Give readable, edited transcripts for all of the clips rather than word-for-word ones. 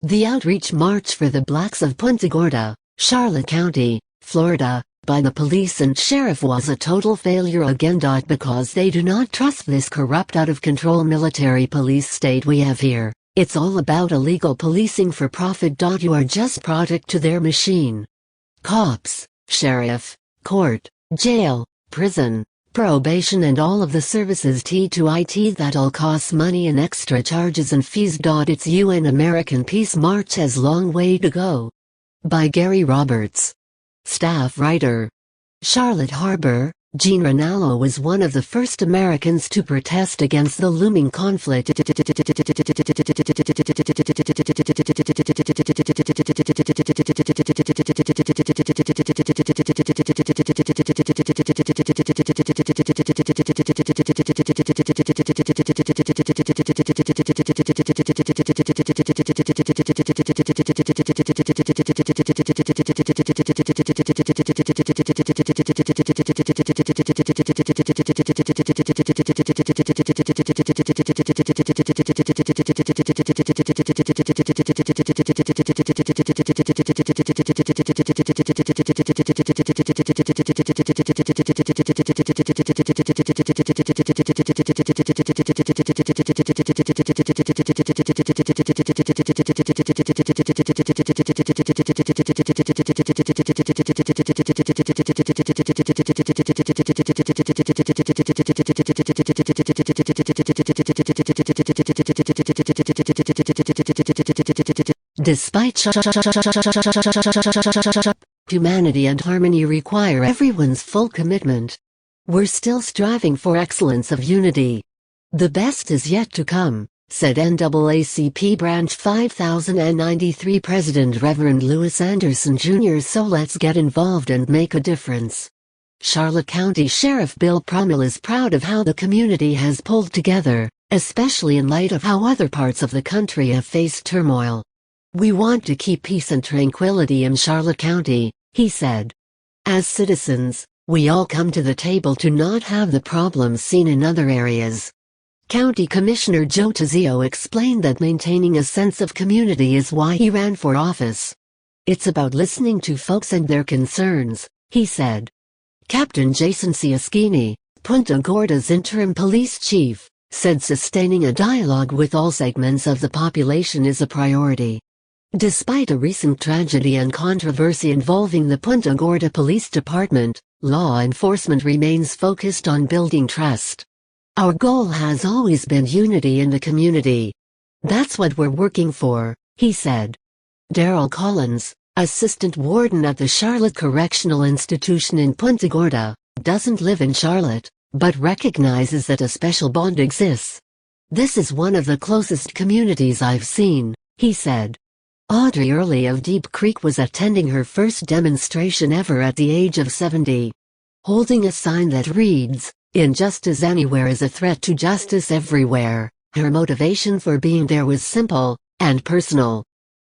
The outreach march for the blacks of Punta Gorda, Charlotte County, Florida, by the police and sheriff was a total failure again. Because they do not trust this corrupt, out-of-control military police state we have here. It's all about illegal policing for profit. You are just product to their machine. Cops, sheriff, court, jail, prison, probation and all of the services to IT that all costs money and extra charges and fees. Its UN American Peace March has long way to go. By Gary Roberts. Staff writer. Charlotte Harbor, Jean Ranallo was one of the first Americans to protest against the looming conflict. Despite humanity and harmony require everyone's full commitment. We're still striving for excellence of unity. The best is yet to come, said NAACP Branch 5093 President Reverend Lewis Anderson Jr. So let's get involved and make a difference. Charlotte County Sheriff Bill Prummell is proud of how the community has pulled together, especially in light of how other parts of the country have faced turmoil. We want to keep peace and tranquility in Charlotte County, he said. As citizens, we all come to the table to not have the problems seen in other areas. County Commissioner Joe Tizio explained that maintaining a sense of community is why he ran for office. It's about listening to folks and their concerns, he said. Captain Jason Ciaschini, Punta Gorda's interim police chief, said sustaining a dialogue with all segments of the population is a priority. Despite a recent tragedy and controversy involving the Punta Gorda Police Department, law enforcement remains focused on building trust. Our goal has always been unity in the community. That's what we're working for, he said. Daryl Collins, assistant warden at the Charlotte Correctional Institution in Punta Gorda, doesn't live in Charlotte, but recognizes that a special bond exists. This is one of the closest communities I've seen, he said. Audrey Early of Deep Creek was attending her first demonstration ever at the age of 70. Holding a sign that reads, "Injustice anywhere is a threat to justice everywhere," her motivation for being there was simple and personal.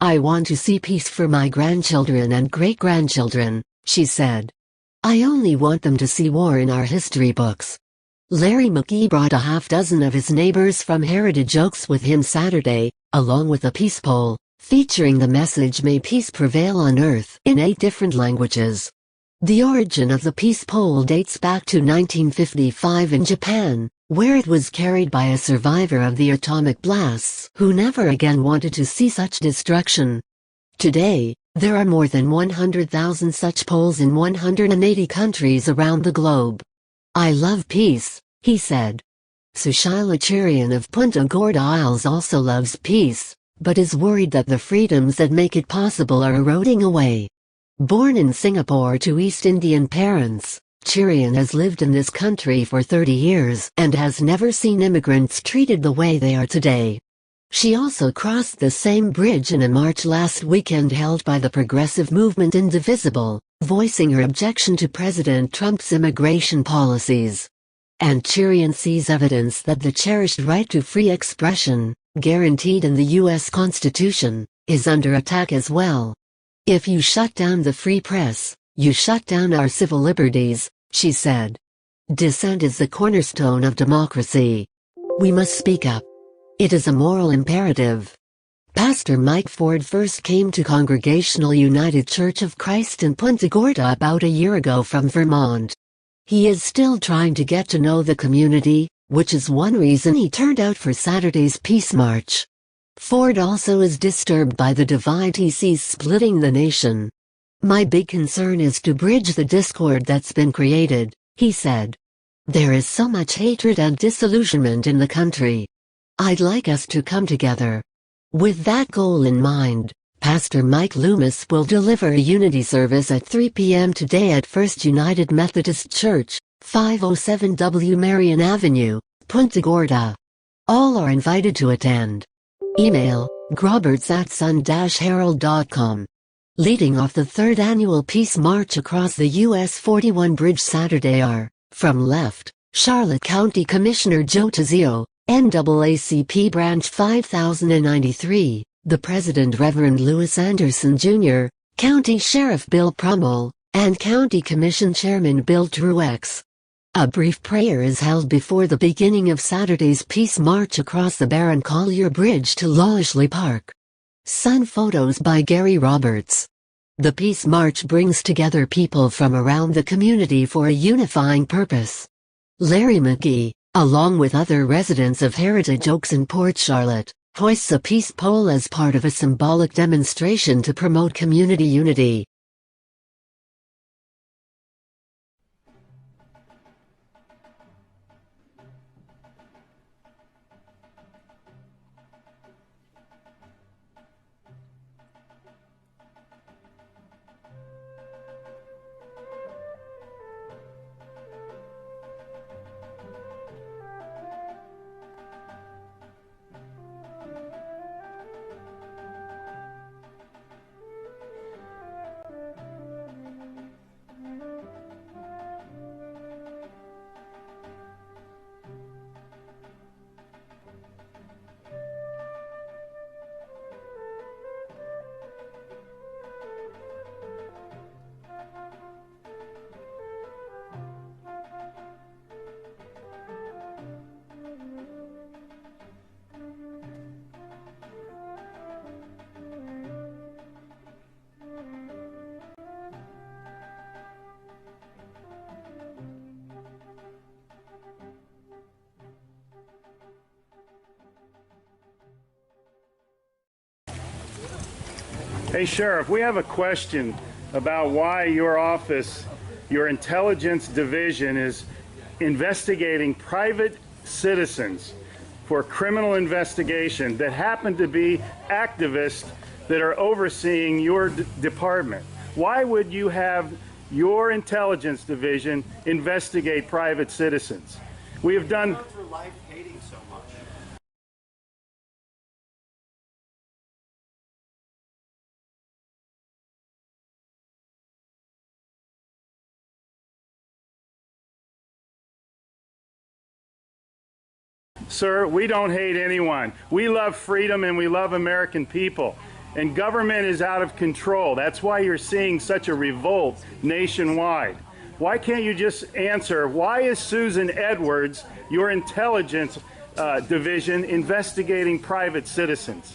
"I want to see peace for my grandchildren and great-grandchildren," she said. "I only want them to see war in our history books." Larry McGee brought a half-dozen of his neighbors from Heritage Oaks with him Saturday, along with a peace pole, featuring the message "May peace prevail on earth" in 8 different languages. The origin of the peace pole dates back to 1955 in Japan, where it was carried by a survivor of the atomic blasts who never again wanted to see such destruction. Today, there are more than 100,000 such poles in 180 countries around the globe. "I love peace," he said. Sushaila Cherian of Punta Gorda Isles also loves peace, but is worried that the freedoms that make it possible are eroding away. Born in Singapore to East Indian parents, Cherian has lived in this country for 30 years and has never seen immigrants treated the way they are today. She also crossed the same bridge in a march last weekend held by the progressive movement Indivisible, voicing her objection to President Trump's immigration policies. And Cherian sees evidence that the cherished right to free expression, guaranteed in the U.S. Constitution, is under attack as well. "If you shut down the free press, you shut down our civil liberties," she said. "Dissent is the cornerstone of democracy. We must speak up. It is a moral imperative." Pastor Mike Ford first came to Congregational United Church of Christ in Punta Gorda about a year ago from Vermont. He is still trying to get to know the community, which is one reason he turned out for Saturday's Peace March. Ford also is disturbed by the divide he sees splitting the nation. "My big concern is to bridge the discord that's been created," he said. "There is so much hatred and disillusionment in the country. I'd like us to come together." With that goal in mind, Pastor Mike Loomis will deliver a unity service at 3 p.m. today at First United Methodist Church, 507 W Marion Avenue, Punta Gorda. All are invited to attend. Email, groberts@sun-herald.com. Leading off the third annual Peace March across the US 41 Bridge Saturday are, from left, Charlotte County Commissioner Joe Tizio, NAACP Branch 5093, the President Reverend Lewis Anderson Jr., County Sheriff Bill Prummell, and County Commission Chairman Bill Truex. A brief prayer is held before the beginning of Saturday's Peace March across the Baron Collier Bridge to Lallishley Park. Sun photos by Gary Roberts. The Peace March brings together people from around the community for a unifying purpose. Larry McGee, along with other residents of Heritage Oaks in Port Charlotte, hoists a peace pole as part of a symbolic demonstration to promote community unity. Hey, Sheriff, we have a question about why your office, your intelligence division, is investigating private citizens for criminal investigation that happen to be activists that are overseeing your department. Why would you have your intelligence division investigate private citizens? We have done... for life hating so much. Sir, we don't hate anyone. We love freedom and we love American people. And government is out of control. That's why you're seeing such a revolt nationwide. Why can't you just answer, why is Susan Edwards, your intelligence division, investigating private citizens?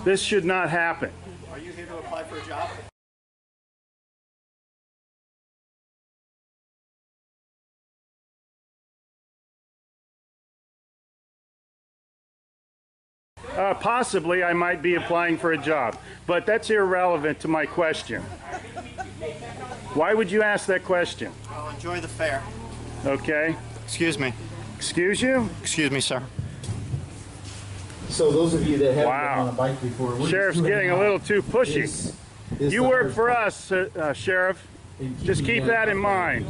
This should not happen. Are you here to apply for a job? Possibly I might be applying for a job, but that's irrelevant to my question. Why would you ask that question? Well, enjoy the fair. Okay. Excuse me. Excuse you? Excuse me, sir. So those of you that haven't Wow. been on a bike before, we're Sheriff's just getting a little too pushy. is You the work hard for part. us, Sheriff. And Just keep that in mind.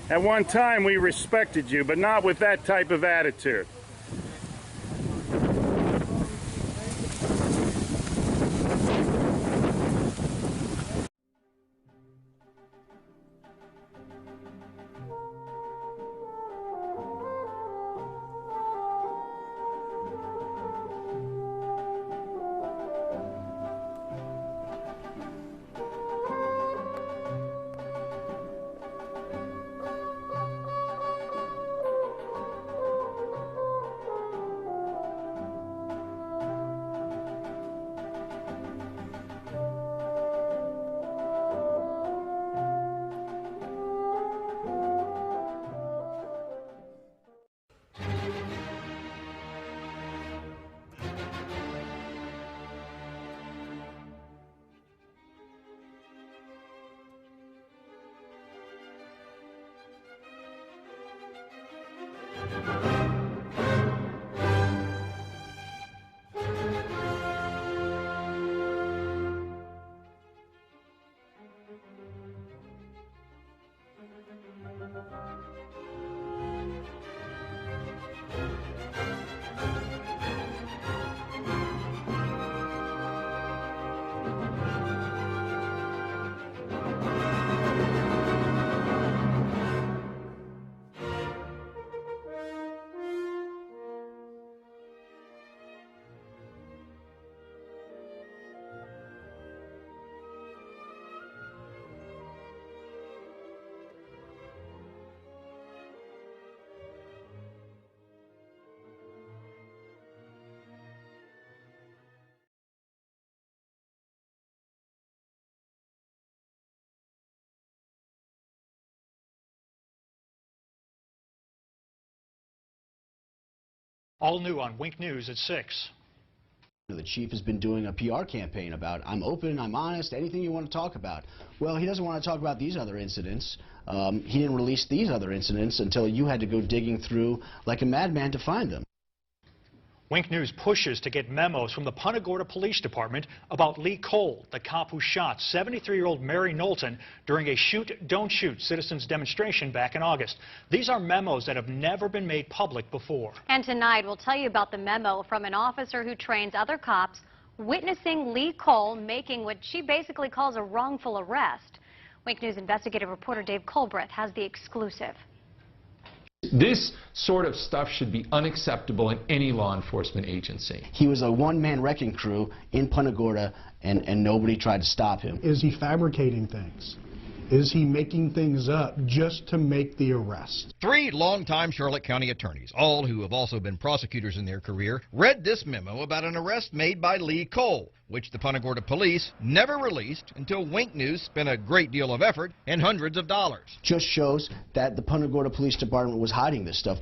At one time we respected you, but not with that type of attitude. All new on Wink News at 6. The chief has been doing a PR campaign about, I'm open, I'm honest, anything you want to talk about. Well, he doesn't want to talk about these other incidents. He didn't release these other incidents until you had to go digging through like a madman to find them. Wink News pushes to get memos from the Punta Gorda Police Department about Lee Cole, the cop who shot 73-year-old Mary Knowlton during a shoot, don't shoot citizens demonstration back in August. These are memos that have never been made public before. And tonight we'll tell you about the memo from an officer who trains other cops witnessing Lee Cole making what she basically calls a wrongful arrest. Wink News investigative reporter Dave Colbreth has the exclusive. This sort of stuff should be unacceptable in any law enforcement agency. He was a one-man wrecking crew in Punta Gorda, and nobody tried to stop him. Is he fabricating things? Is he making things up just to make the arrest? 3 longtime Charlotte County attorneys, all who have also been prosecutors in their career, read this memo about an arrest made by Lee Cole, which the Punta Gorda police never released until Wink News spent a great deal of effort and hundreds of dollars. Just shows that the Punta Gorda Police Department was hiding this stuff.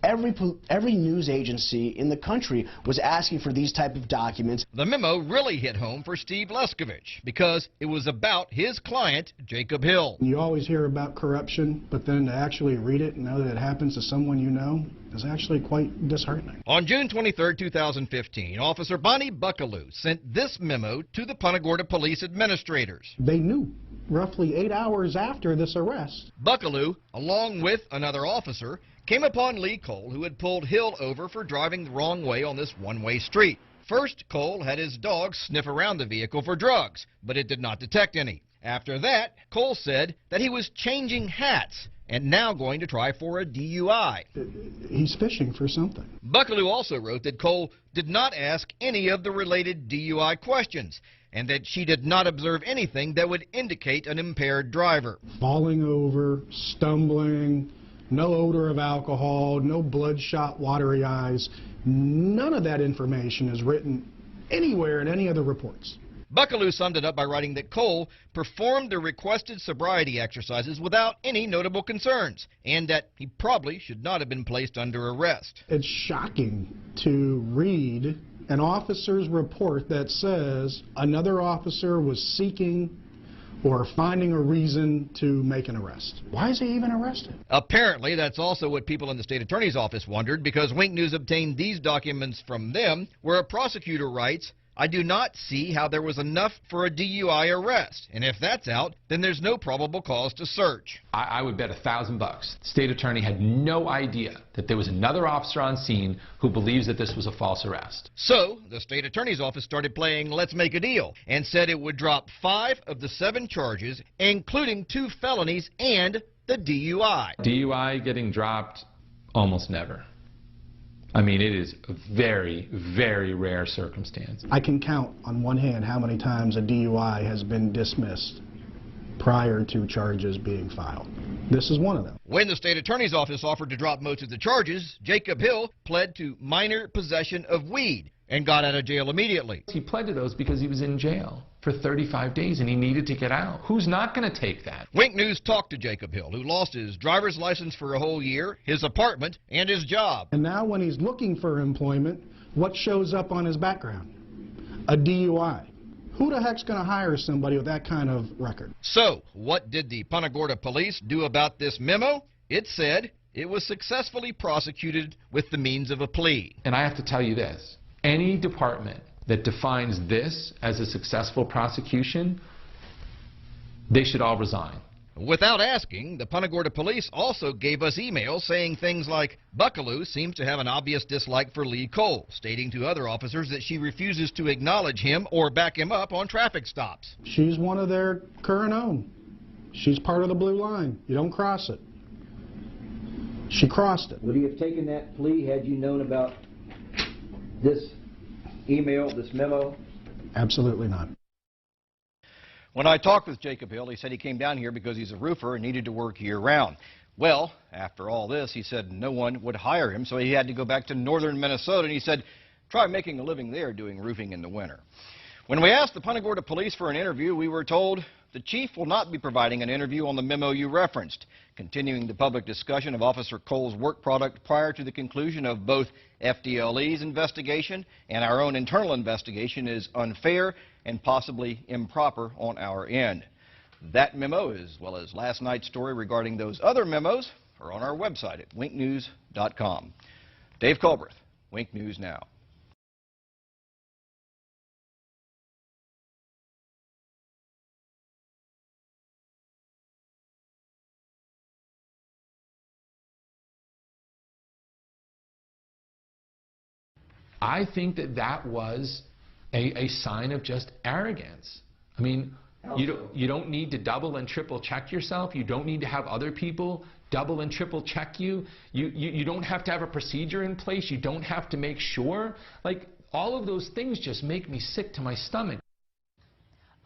Every news agency in the country was asking for these type of documents. The memo really hit home for Steve Leskovich because it was about his client, Jacob Hill. You always hear about corruption, but then to actually read it and know that it happens to someone you know is actually quite disheartening. On June 23, 2015, Officer Bonnie Buckaloo sent this memo to the Punta Gorda Police administrators. They knew roughly 8 hours after this arrest. Buckaloo, along with another officer, came upon Lee Cole, who had pulled Hill over for driving the wrong way on this one-way street. First, Cole had his dog sniff around the vehicle for drugs, but it did not detect any. After that, Cole said that he was changing hats and now going to try for a DUI. He's fishing for something. Buckaloo also wrote that Cole did not ask any of the related DUI questions and that she did not observe anything that would indicate an impaired driver. Falling over, stumbling, no odor of alcohol, no bloodshot, watery eyes. None of that information is written anywhere in any of the reports. Buckaloo summed it up by writing that Cole performed the requested sobriety exercises without any notable concerns, and that he probably should not have been placed under arrest. It's shocking to read an officer's report that says another officer was seeking or finding a reason to make an arrest. Why is he even arrested? Apparently, that's also what people in the state attorney's office wondered, because Wink News obtained these documents from them, where a prosecutor writes, I do not see how there was enough for a DUI arrest, and if that's out, then there's no probable cause to search. I would bet $1,000 the state attorney had no idea that there was another officer on scene who believes that this was a false arrest. So, the state attorney's office started playing Let's Make a Deal and said it would drop 5 of the 7 charges, including 2 felonies and the DUI. DUI getting dropped almost never. I mean, it is a very, very rare circumstance. I can count on one hand how many times a DUI has been dismissed prior to charges being filed. This is one of them. When the state attorney's office offered to drop most of the charges, Jacob Hill pled to minor possession of weed and got out of jail immediately. He pled to those because he was in jail for 35 days and he needed to get out. Who's not going to take that? Wink News talked to Jacob Hill, who lost his driver's license for a whole year, his apartment, and his job. And now when he's looking for employment, what shows up on his background? A DUI. Who the heck's going to hire somebody with that kind of record? So, what did the Punta Gorda police do about this memo? It said it was successfully prosecuted with the means of a plea. And I have to tell you this. Any department that defines this as a successful prosecution, they should all resign. Without asking, the Punta Gorda police also gave us emails saying things like, Buckaloo seems to have an obvious dislike for Lee Cole, stating to other officers that she refuses to acknowledge him or back him up on traffic stops. She's one of their current own. She's part of the blue line. You don't cross it. She crossed it. Would you have taken that plea had you known about this email, this memo? Absolutely not. When I talked with Jacob Hill, he said he came down here because he's a roofer and needed to work year-round. Well, after all this, he said no one would hire him, so he had to go back to northern Minnesota, and he said, try making a living there doing roofing in the winter. When we asked the Punta Gorda police for an interview, we were told the chief will not be providing an interview on the memo you referenced. Continuing the public discussion of Officer Cole's work product prior to the conclusion of both FDLE's investigation and our own internal investigation is unfair and possibly improper on our end. That memo, as well as last night's story regarding those other memos, are on our website at winknews.com. Dave Culbreth, Wink News Now. I think that was a sign of just arrogance. I mean, you don't need to double and triple check yourself. You don't need to have other people double and triple check you. You don't have to have a procedure in place. You don't have to make sure. Like, all of those things just make me sick to my stomach.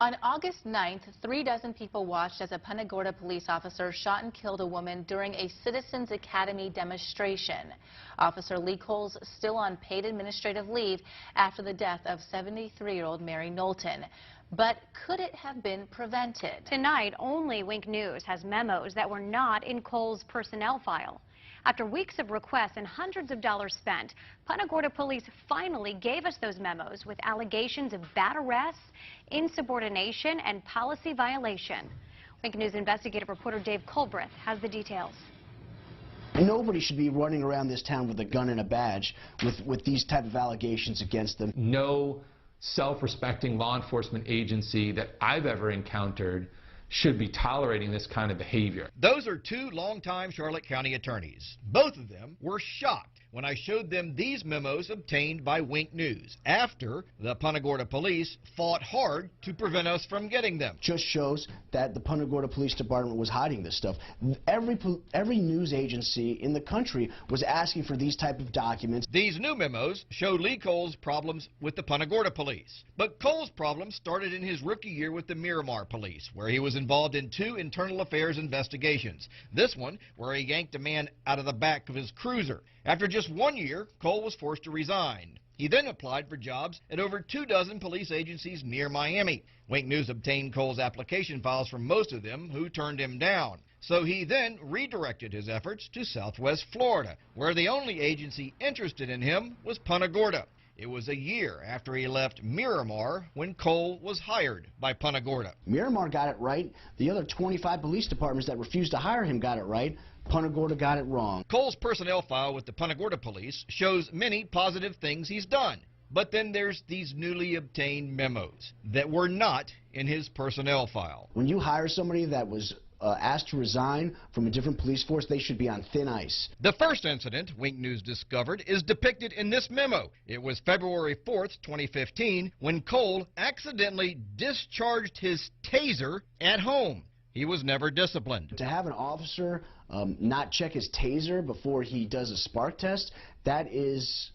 On August 9th, 36 people watched as a Punta Gorda police officer shot and killed a woman during a Citizens Academy demonstration. Officer Lee Cole's still on paid administrative leave after the death of 73-year-old Mary Knowlton. But could it have been prevented? Tonight, only Wink News has memos that were not in Cole's personnel file. After weeks of requests and hundreds of dollars spent, Punta Gorda police finally gave us those memos with allegations of bad arrests, insubordination, and policy violation. Wink News investigative reporter Dave Culbreth has the details. Nobody should be running around this town with a gun and a badge with these type of allegations against them. No self-respecting law enforcement agency that I've ever encountered should be tolerating this kind of behavior. Those are two longtime Charlotte County attorneys. Both of them were shocked when I showed them these memos obtained by Wink News after the Punta Gorda police fought hard to prevent us from getting them. Just shows that the Punta Gorda Police Department was hiding this stuff. Every news agency in the country was asking for these type of documents. These new memos show Lee Cole's problems with the Punta Gorda police. But Cole's problems started in his rookie year with the Miramar police, where he was involved in 2 internal affairs investigations. This one, where he yanked a man out of the back of his cruiser. After just 1 year, Cole was forced to resign. He then applied for jobs at over 24 police agencies near Miami. Wink News obtained Cole's application files from most of them, who turned him down. So he then redirected his efforts to Southwest Florida, where the only agency interested in him was Punta Gorda. It was a year after he left Miramar when Cole was hired by Punta Gorda. Miramar got it right. The other 25 police departments that refused to hire him got it right. Punta Gorda got it wrong. Cole's personnel file with the Punta Gorda police shows many positive things he's done. But then there's these newly obtained memos that were not in his personnel file. When you hire somebody that was asked to resign from a different police force, they should be on thin ice. The first incident Wink News discovered is depicted in this memo. It was February 4th, 2015, when Cole accidentally discharged his taser at home. He was never disciplined. To have an officer not check his taser before he does a spark test, that is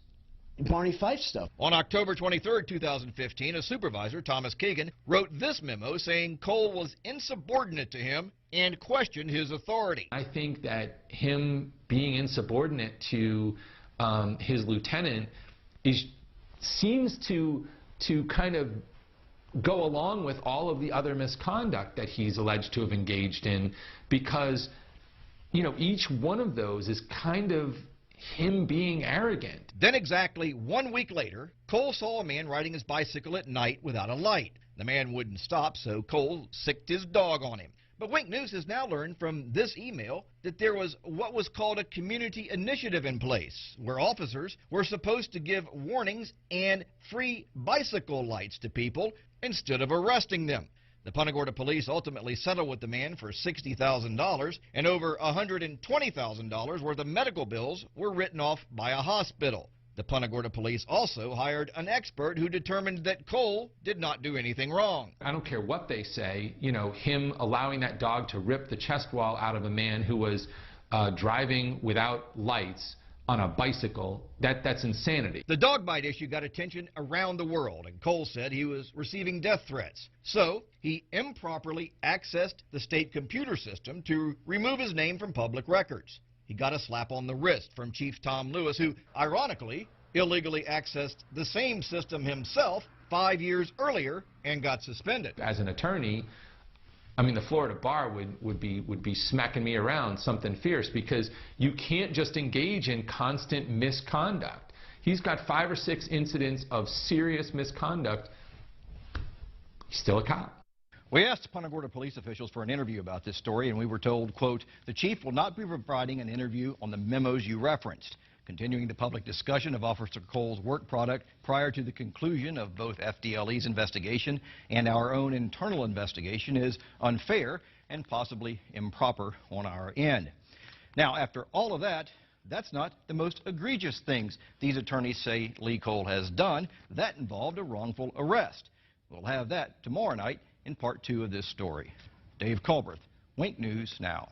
Barney Fife stuff. On October 23, 2015, a supervisor, Thomas Keegan, wrote this memo saying Cole was insubordinate to him and questioned his authority. I think that him being insubordinate to his lieutenant seems to kind of go along with all of the other misconduct that he's alleged to have engaged in, because, you know, each one of those is kind of him being arrogant. Then exactly 1 week later, Cole saw a man riding his bicycle at night without a light. The man wouldn't stop, so Cole sicked his dog on him. But Wink News has now learned from this email that there was what was called a community initiative in place, where officers were supposed to give warnings and free bicycle lights to people instead of arresting them. The Punta Gorda police ultimately settled with the man for $60,000, and over $120,000 worth of medical bills were written off by a hospital. The Punta Gorda police also hired an expert who determined that Cole did not do anything wrong. I don't care what they say, you know, him allowing that dog to rip the chest wall out of a man who was driving without lights on a bicycle, that's insanity. The dog bite issue got attention around the world, and Cole said he was receiving death threats. So he improperly accessed the state computer system to remove his name from public records. He got a slap on the wrist from Chief Tom Lewis, who, ironically, illegally accessed the same system himself 5 years earlier and got suspended. As an attorney, I mean, the Florida bar would be smacking me around something fierce, because you can't just engage in constant misconduct. He's got 5 or 6 incidents of serious misconduct. He's still a cop. We asked Punta Gorda police officials for an interview about this story, and we were told, quote, "The chief will not be providing an interview on the memos you referenced. Continuing the public discussion of Officer Cole's work product prior to the conclusion of both FDLE's investigation and our own internal investigation is unfair and possibly improper on our end." Now, after all of that, that's not the most egregious things these attorneys say Lee Cole has done. That involved a wrongful arrest. We'll have that tomorrow night in part 2 of this story. Dave Culbreth, Wink News Now.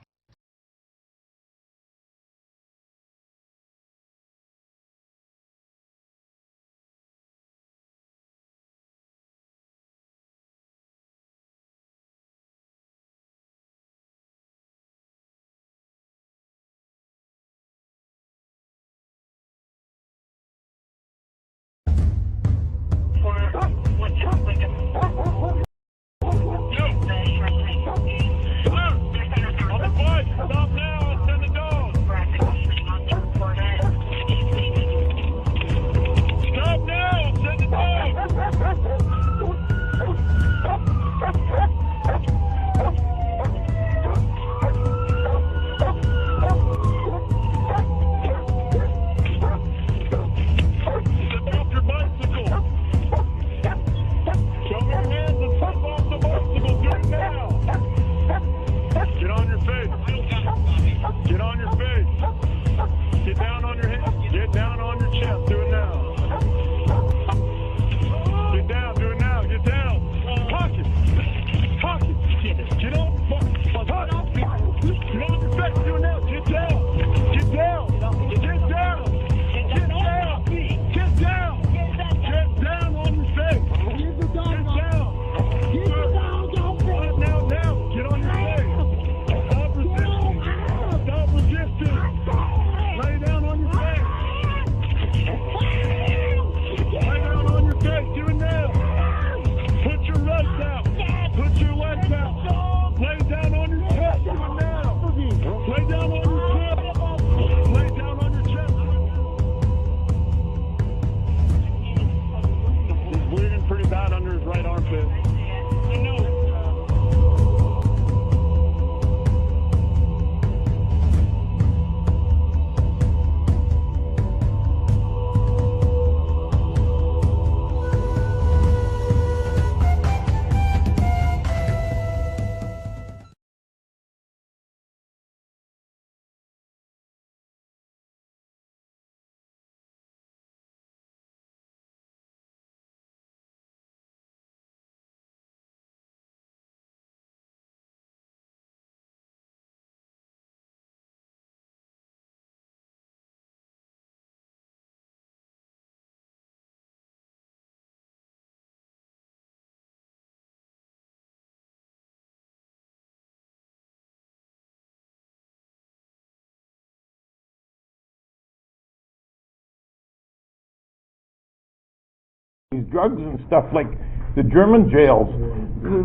Drugs and stuff like the German jails,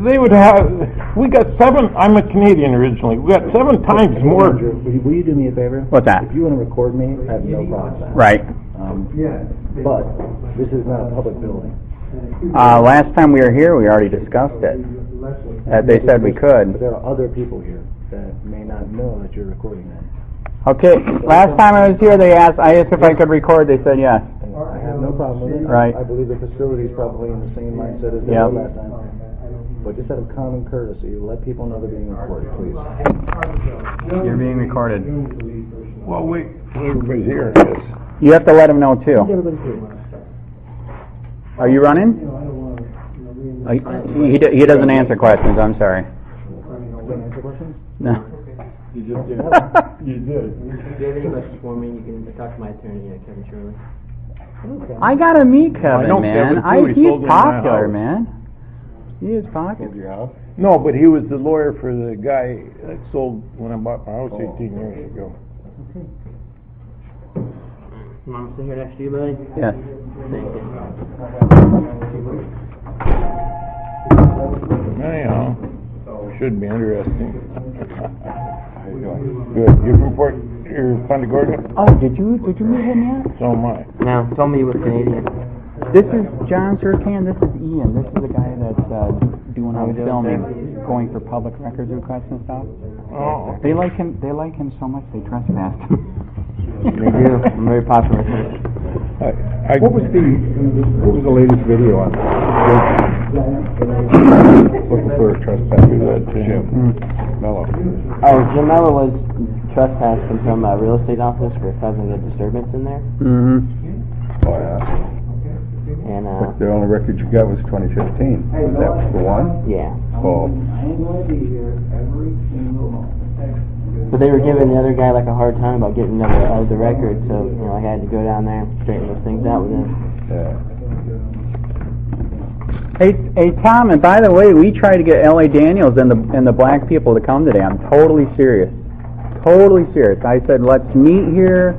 they would have, we got 7, I'm a Canadian originally, we got 7 times more. Will you do me a favor? What's that? If you want to record me, I have no problem with that. Right. But this is not a public building. Last time we were here, we already discussed it. They said we could. But there are other people here that may not know that you're recording them. Okay, last time I was here, I asked if I could record, they said yes. I have no problem with it. Right. I believe the facility is probably in the same mindset as they were last time. But just out of common courtesy, let people know they're being recorded, please. You're being recorded. Well, wait, everybody's here. You have to let them know too. Are you running? He doesn't answer questions, I'm sorry. Can I answer questions? No. You just did. You did. If you have any questions for me, you can talk to my attorney, Kevin Shirley. Okay. I gotta meet Kevin, man. He's popular, house. man. He is popular. Your house? No, but he was the lawyer for the guy that sold when I bought my house 18 years ago. Okay. Want to sit here next to you, buddy? Yes. Thank you. Anyhow. Should be interesting. How you doing? Good. You're from Punta Gorda? Oh, did you meet him yet? So am I. No, told me he was Canadian. This is John Sircan. This is Ian. This is the guy that's doing all the filming, going for public records requests and stuff. Oh. They like him. They like him so much they trespassed him. They do. I'm very popular. What was the latest video on looking for a trespasser? Jim Mello. Oh, Jim Mello was trespassed from some real estate office for causing a disturbance in there. Mm-hmm. Oh yeah. And But the only record you got was 2015. That was the one? yeah. Oh. But they were giving the other guy like a hard time about getting the record, so you know I had to go down there and straighten those things out with him. Yeah. Hey, Tom. And by the way, we tried to get L.A. Daniels and the black people to come today. I'm totally serious. Totally serious. I said let's meet here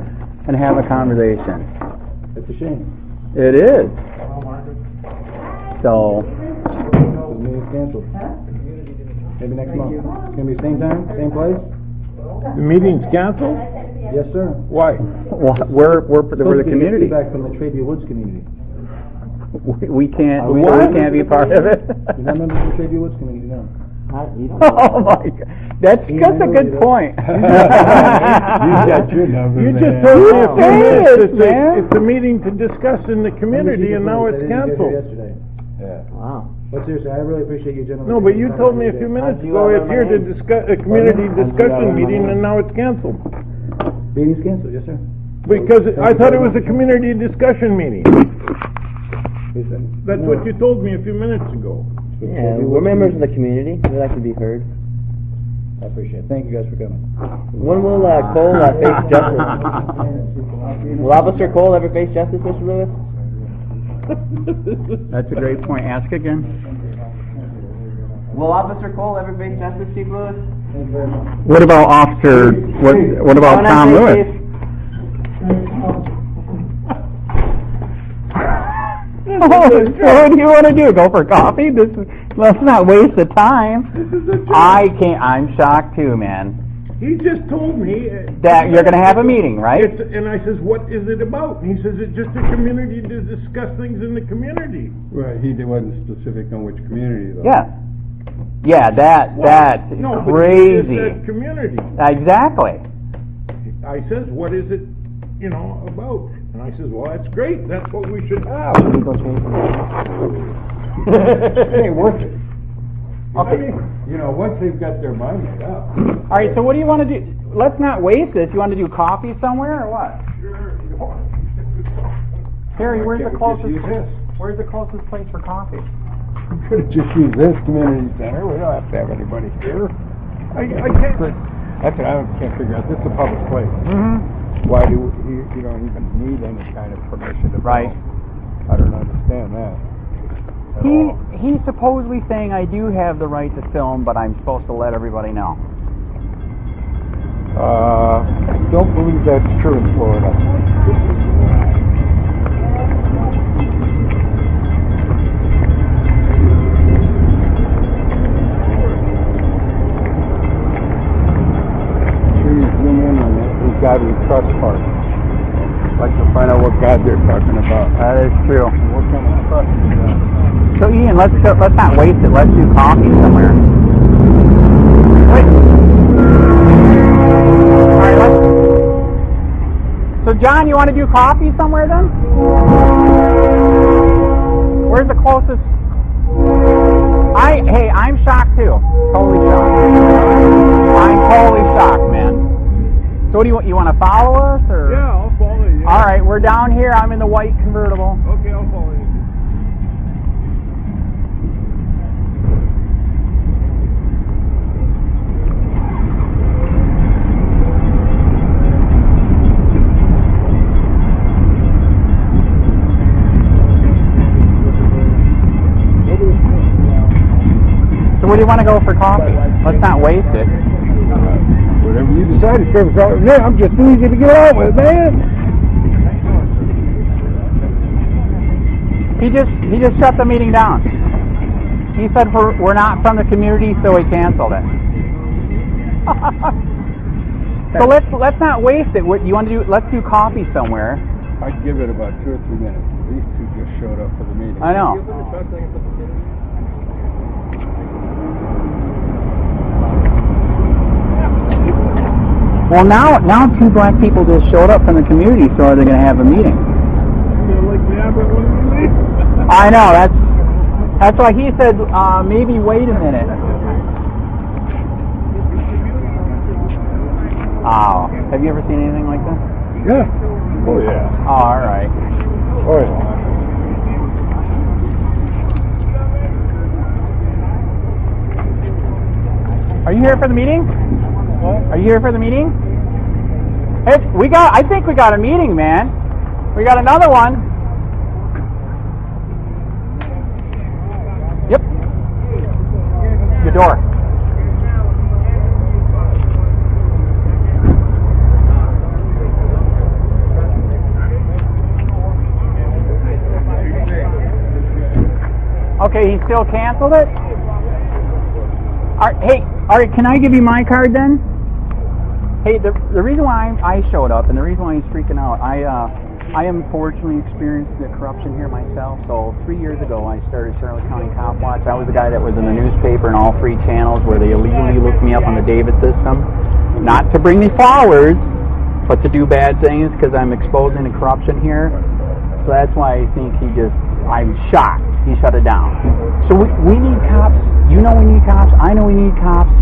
and have a conversation. It's a shame. It is. So. The meeting's canceled. Maybe next month. It's gonna be same time, same place. The meeting's canceled? Yes, sir. Why? We're the community. Feedback from the Trade Woods community. We can't be part of it. You're not members of the Trade Woods community, no. Oh my God, that's a good point. You got your number. You just told me it's a meeting to discuss in the community, and now it's canceled. Yeah. Wow. But seriously, I really appreciate you gentlemen. No, but you told me a few minutes ago it's here to discuss a community discussion meeting, and now it's canceled. Meeting's canceled, yes, sir. Because I thought it was a community discussion meeting. That's what you told me a few minutes ago. Yeah, we're members of the community. We like to be heard. I appreciate it. Thank you guys for coming. When will Cole face justice? Will Officer Cole ever face justice, Mr. Lewis? That's a great point. Ask again. Will Officer Cole ever face justice, Chief Lewis? What about Officer? What about Tom Lewis? What do you want to do? Go for coffee? Let's not waste the time. I'm shocked too, man. He just told me that you're going to have a meeting, right? And I says, what is it about? And he says, it's just a community to discuss things in the community. Right, he wasn't specific on which community, though. Yeah. Yeah, that's crazy. But said community. Exactly. I says, what is it, about? And I says, well, that's great. That's what we should have. It ain't worth it. Okay. Once they've got their mind made up. All right, so what do you want to do? Let's not waste this. You want to do coffee somewhere or what? Sure. Harry, where's the closest place for coffee? We could have just used this community center. We don't have to have anybody here. I can't. That's what I can't figure out. This is a public place. Mm-hmm. Why do you don't even need any kind of permission to Right. film? I don't understand that. He's supposedly saying I do have the right to film, but I'm supposed to let everybody know. Don't believe that's true in Florida. Zoom in on this God we trust part. Like to find out what God they're talking about. That is true. What kind of trust is that? So Ian, let's not waste it. Let's do coffee somewhere. Wait. All right, So John, you want to do coffee somewhere then? Where's the closest? Hey, I'm shocked too. Totally shocked. I'm totally shocked, man. So what do you want? You want to follow us or? Yeah, I'll follow you. All right, we're down here. I'm in the white convertible. Okay, I'll follow you. So where do you want to go for coffee? Let's not waste it. Whatever you decide, I'm just easy to get out with, man. He just shut the meeting down. He said we're not from the community, so he canceled it. So let's not waste it. What you want to do? Let's do coffee somewhere. I'd give it about 2 or 3 minutes. These two just showed up for the meeting. I know. Well, now 2 black people just showed up from the community, so are they going to have a meeting? I know. That's why he said maybe wait a minute. Oh, have you ever seen anything like this? Yeah. Oh yeah. Oh, all right. Oh yeah. Are you here for the meeting? What? Are you here for the meeting? Hey, I think we got a meeting, man. We got another one. Yep. Your door. Okay, he still canceled it? All right, can I give you my card then? Hey, the reason why I showed up and the reason why he's freaking out, I unfortunately experienced the corruption here myself. So 3 years ago, I started Charlotte County COPWATCH. I was the guy that was in the newspaper and all 3 channels where they illegally looked me up on the David system. Not to bring me flowers, but to do bad things because I'm exposing the corruption here. So that's why I think I'm shocked. He shut it down. So we need cops. You know we need cops. I know we need cops.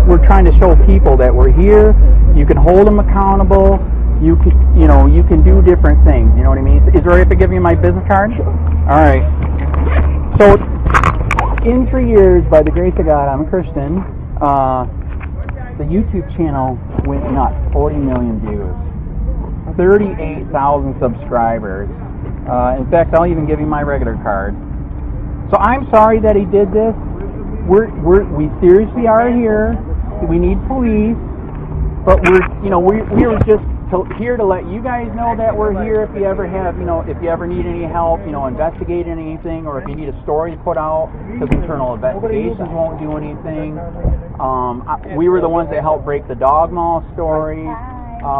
We're trying to show people that we're here. You can hold them accountable. You can do different things. You know what I mean? Is it all right if I give you my business card? All right. So in 3 years, by the grace of God, I'm a Christian. The YouTube channel went nuts. 40 million views. 38,000 subscribers. In fact, I'll even give you my regular card. So I'm sorry that he did this. We seriously are here. We need police, but we're just here to let you guys know that we're here. If you ever have, if you ever need any help, investigating anything, or if you need a story put out, because internal investigations won't do anything. We were the ones that helped break the dog mall story.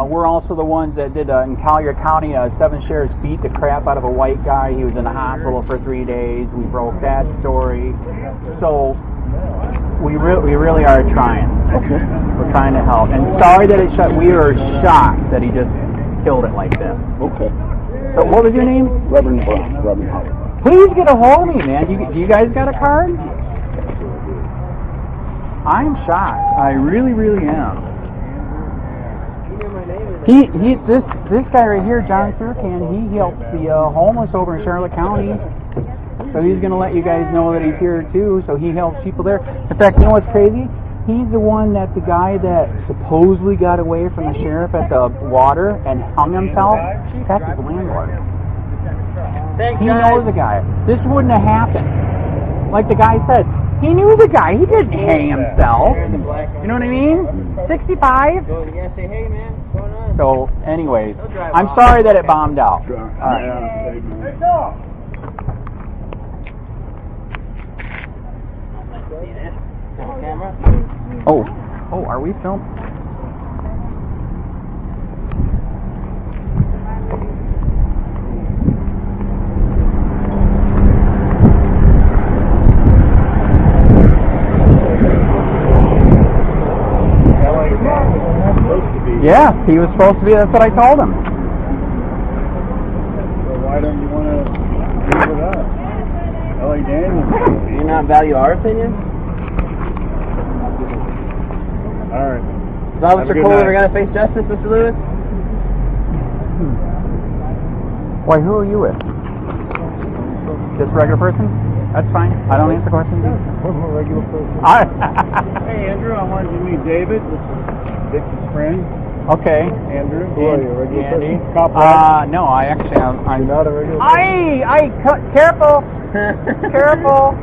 We're also the ones that did, in Collier County, 7 sheriffs beat the crap out of a white guy. He was in the hospital for 3 days. We broke that story. So we really are trying. Okay. We're trying to help. And sorry that it shut. We are shocked that he just killed it like this. Okay. So what was your name? Reverend Brown. Reverend Howard. Please get a hold of me, man. Do you guys got a card? I'm shocked. I really, really am. This guy right here, John Surcan, he helps the homeless over in Charlotte County. So he's going to let you guys know that he's here too. So he helps people there. In fact, you know what's crazy? He's the one the guy that supposedly got away from the sheriff at the water and hung himself. That's his landlord. He knows the guy. This wouldn't have happened. Like the guy said, he knew the guy. He didn't hang himself. You know what I mean? 65? So, anyways, I'm sorry that it bombed out. All right. Oh, are we filming? Yeah, he was supposed to be. That's what I told him. So why don't you want to deal with us? L.A. Daniels. Do you not value our opinion? All right. Is Officer Kohler going to face justice, Mr. Lewis? Why, who are you with? Just a regular person? That's fine. I don't answer questions. I'm a regular person. Hey, Andrew, I wanted you to meet David. This is Dick's friend. Okay. Andrew. Who are you, a regular Andy? person? No, I actually I'm not a regular person. Careful! Careful!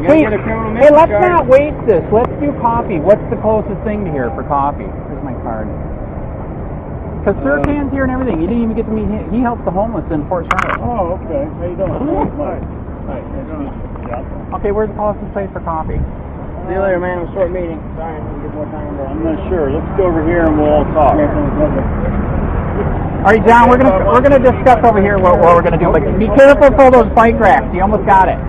Hey, let's not waste this. Let's do coffee. What's the closest thing to here for coffee? Here's my card. Because Surcan's here and everything. You didn't even get to meet him. He helps the homeless in Fort Charlotte. Oh, okay. How you doing? Hi. Okay, where's the closest place for coffee? See you later, man. It was a short meeting. Sorry, I didn't get more time. I'm not sure. Let's go over here and we'll talk. All right, John, we're gonna discuss over here what we're gonna do. But be careful for those bike racks. You almost got it.